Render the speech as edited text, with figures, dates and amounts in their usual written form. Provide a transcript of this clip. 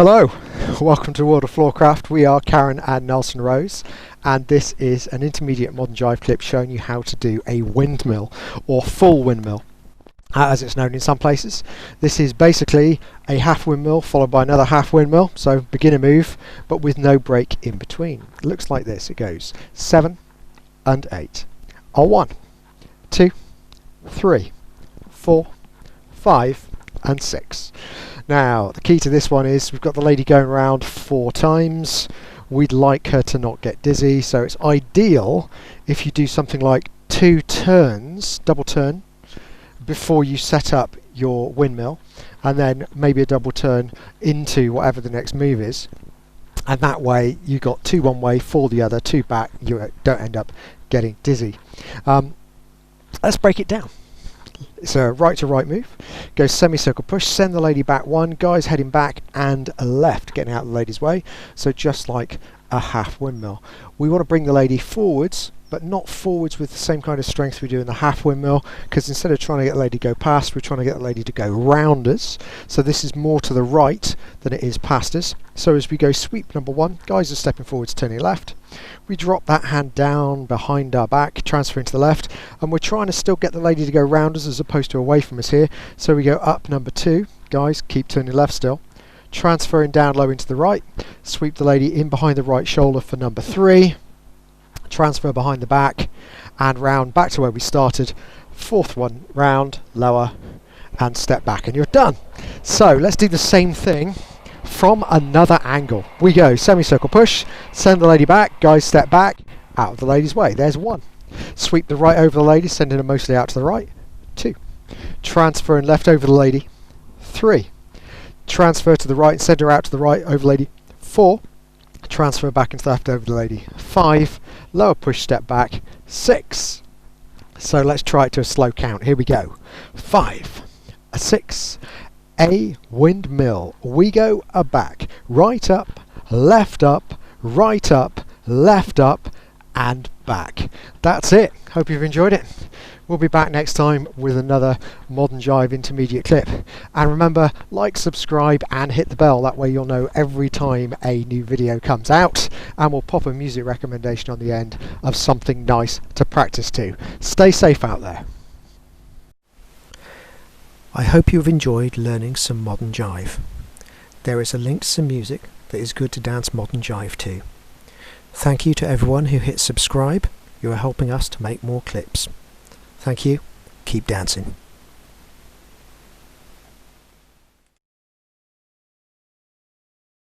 Hello, welcome to World of Floorcraft. We are Karen and Nelson Rose, and this is an intermediate modern jive clip showing you how to do a windmill or full windmill, as it's known in some places. This is basically a half windmill followed by another half windmill, so beginner move, but with no break in between. It looks like this. It goes 7 and 8. 1, 2, 3, 4, 5 and 6. Now the key to this one is we've got the lady going around 4 times. We'd like her to not get dizzy, so it's ideal if you do something like 2 turns, double turn, before you set up your windmill, and then maybe a double turn into whatever the next move is, and that way you got 2 one way, 4 the other, 2 back. You don't end up getting dizzy. Let's break it down. It's a right to right move. Go semicircle push, send the lady back 1, guys heading back and left, getting out of the lady's way. So just like a half windmill. We want to bring the lady forwards, but not forwards with the same kind of strength we do in the half windmill, because instead of trying to get the lady to go past, we're trying to get the lady to go round us. So this is more to the right than it is past us. So as we go sweep number 1, guys are stepping forwards, turning left. We drop that hand down behind our back, transferring to the left, and we're trying to still get the lady to go round us as opposed to away from us here. So we go up number 2, guys keep turning left still, transferring down low into the right, sweep the lady in behind the right shoulder for number 3, transfer behind the back and round back to where we started, 4th one round, lower and step back, and you're done. So let's do the same thing from another angle. We go semicircle push, send the lady back, guys step back, out of the lady's way. There's 1. Sweep the right over the lady, sending her mostly out to the right. 2. Transfer and left over the lady. 3. Transfer to the right and send her out to the right over the lady. 4. Transfer back and left over the lady. 5. Lower push, step back. 6. So let's try it to a slow count. Here we go. 5, a 6, a windmill. We go a back, right up, left up, right up, left up and back. That's it. Hope you've enjoyed it. We'll be back next time with another modern jive intermediate clip. And remember, like, subscribe and hit the bell. That way you'll know every time a new video comes out, and we'll pop a music recommendation on the end of something nice to practice to. Stay safe out there. I hope you've enjoyed learning some modern jive. There is a link to some music that is good to dance modern jive to. Thank you to everyone who hit subscribe. You are helping us to make more clips. Thank you. Keep dancing.